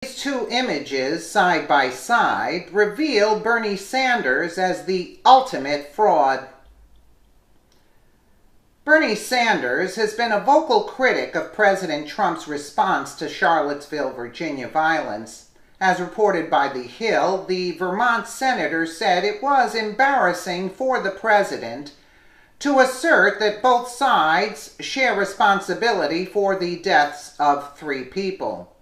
These two images, side by side, reveal Bernie Sanders as the ultimate fraud. Bernie Sanders has been a vocal critic of President Trump's response to Charlottesville, Virginia violence. As reported by The Hill, the Vermont senator said it was embarrassing for the president to assert that both sides share responsibility for the deaths of 3 people.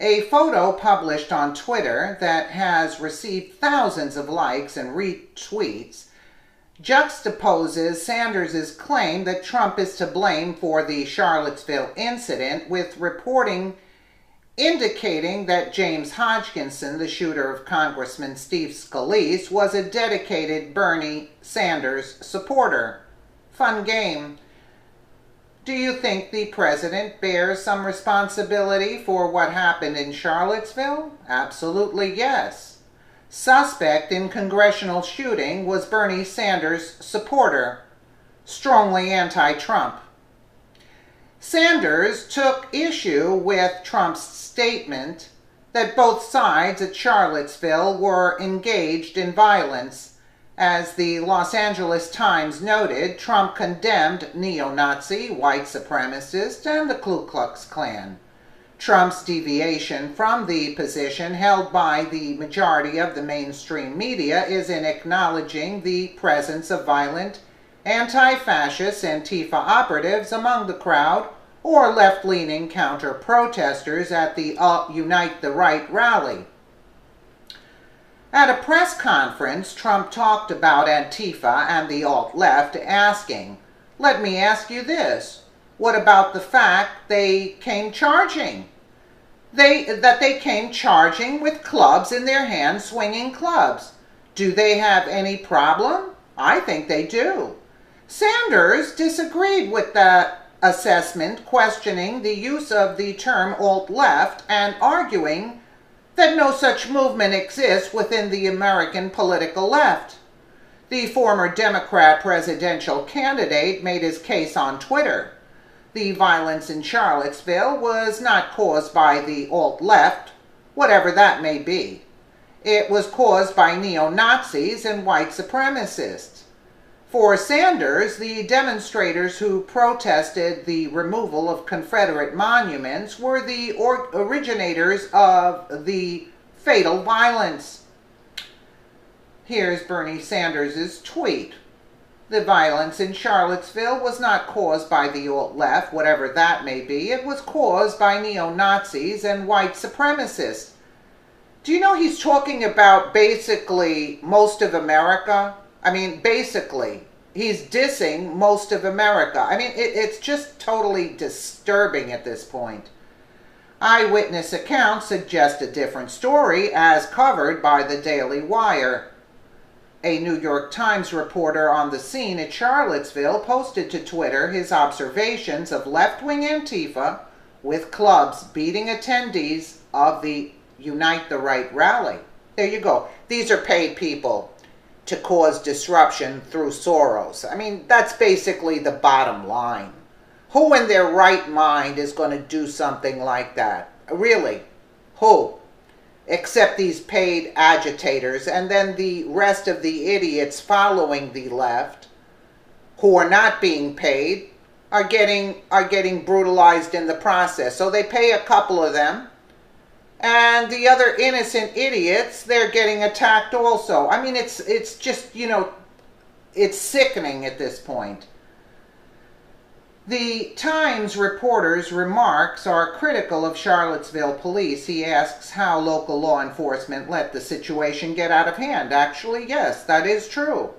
A photo published on Twitter that has received thousands of likes and retweets juxtaposes Sanders' claim that Trump is to blame for the Charlottesville incident with reporting indicating that James Hodgkinson, the shooter of Congressman Steve Scalise, was a dedicated Bernie Sanders supporter. Fun game. Do you think the president bears some responsibility for what happened in Charlottesville? Absolutely yes. Suspect in congressional shooting was Bernie Sanders' supporter, strongly anti-Trump. Sanders took issue with Trump's statement that both sides at Charlottesville were engaged in violence. As the Los Angeles Times noted, Trump condemned neo-Nazi, white supremacists, and the Ku Klux Klan. Trump's deviation from the position held by the majority of the mainstream media is in acknowledging the presence of violent, anti-fascist Antifa operatives among the crowd or left-leaning counter-protesters at the Unite the Right rally. At a press conference, Trump talked about Antifa and the alt-left, asking, "Let me ask you this. What about the fact they came charging? That they came charging with clubs in their hands, swinging clubs. Do they have any problem? I think they do." Sanders disagreed with that assessment, questioning the use of the term alt-left and arguing that no such movement exists within the American political left. The former Democrat presidential candidate made his case on Twitter. The violence in Charlottesville was not caused by the alt-left, whatever that may be. It was caused by neo-Nazis and white supremacists. For Sanders, the demonstrators who protested the removal of Confederate monuments were the originators of the fatal violence. Here's Bernie Sanders' tweet. "The violence in Charlottesville was not caused by the alt-left, whatever that may be. It was caused by neo-Nazis and white supremacists." Do you know he's talking about basically most of America? I mean, basically, he's dissing most of America. I mean, it's just totally disturbing at this point. Eyewitness accounts suggest a different story, as covered by the Daily Wire. A New York Times reporter on the scene at Charlottesville posted to Twitter his observations of left-wing Antifa with clubs beating attendees of the Unite the Right rally. There you go. These are paid people to cause disruption through Soros. I mean, that's basically the bottom line. Who in their right mind is going to do something like that? Really? Who? Except these paid agitators, and then the rest of the idiots following the left, who are not being paid, are getting brutalized in the process. So they pay a couple of them, and the other innocent idiots, they're getting attacked also. I mean, it's just, it's sickening at this point. The Times reporter's remarks are critical of Charlottesville police. He asks how local law enforcement let the situation get out of hand. Actually, yes, that is true.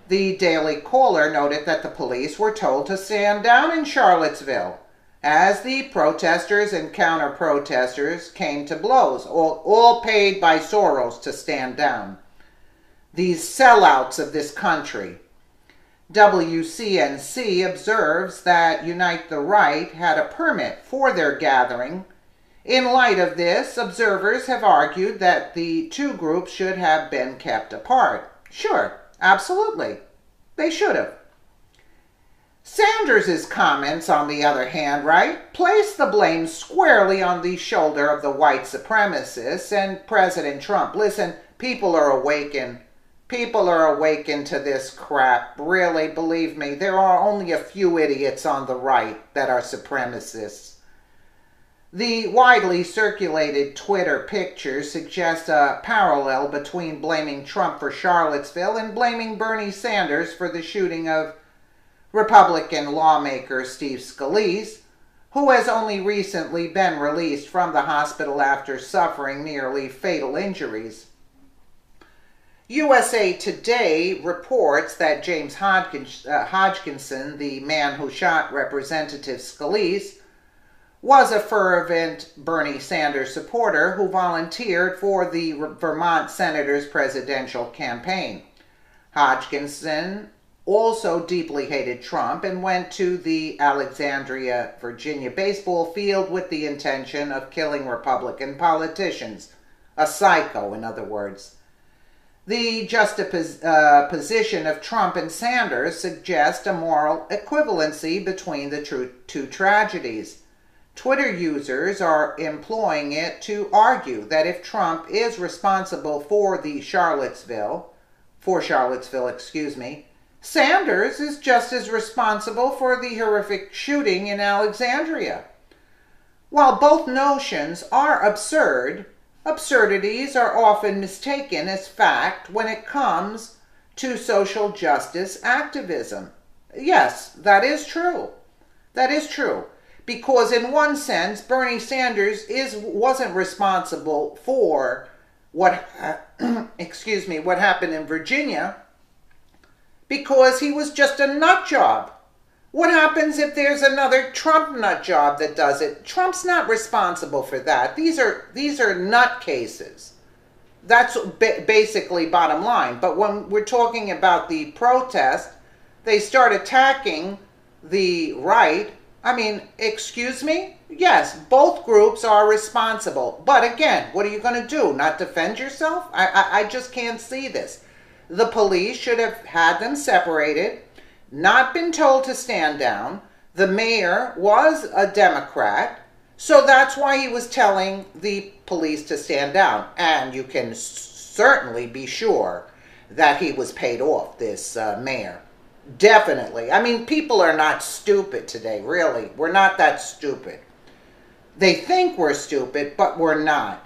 The Daily Caller noted that the police were told to stand down in Charlottesville as the protesters and counter-protesters came to blows, all paid by Soros to stand down. These sellouts of this country. WCNC observes that Unite the Right had a permit for their gathering. In light of this, observers have argued that the two groups should have been kept apart. Sure, absolutely. They should have. Sanders' comments, on the other hand, right, place the blame squarely on the shoulder of the white supremacists and President Trump. Listen, people are awakened. People are awakened to this crap. Really, believe me, there are only a few idiots on the right that are supremacists. The widely circulated Twitter pictures suggest a parallel between blaming Trump for Charlottesville and blaming Bernie Sanders for the shooting of Republican lawmaker Steve Scalise, who has only recently been released from the hospital after suffering nearly fatal injuries. USA Today reports that James Hodgkinson, the man who shot Representative Scalise, was a fervent Bernie Sanders supporter who volunteered for the Vermont senator's presidential campaign. Hodgkinson also deeply hated Trump and went to the Alexandria, Virginia baseball field with the intention of killing Republican politicians. A psycho, in other words. The juxtaposition of Trump and Sanders suggests a moral equivalency between the two tragedies. Twitter users are employing it to argue that if Trump is responsible for Charlottesville, Sanders is just as responsible for the horrific shooting in Alexandria. While both notions are absurd, absurdities are often mistaken as fact when it comes to social justice activism. Yes, that is true. That is true. Because in one sense, Bernie Sanders wasn't responsible for what happened in Virginia, because he was just a nut job. What happens if there's another Trump nut job that does it? Trump's not responsible for that. These are nut cases. That's basically bottom line. But when we're talking about the protest, they start attacking the right. I mean, excuse me? Yes, both groups are responsible. But again, what are you going to do? Not defend yourself? I just can't see this. The police should have had them separated, not been told to stand down. The mayor was a Democrat, so that's why he was telling the police to stand down. And you can certainly be sure that he was paid off, this mayor. Definitely. I mean, people are not stupid today, really. We're not that stupid. They think we're stupid, but we're not.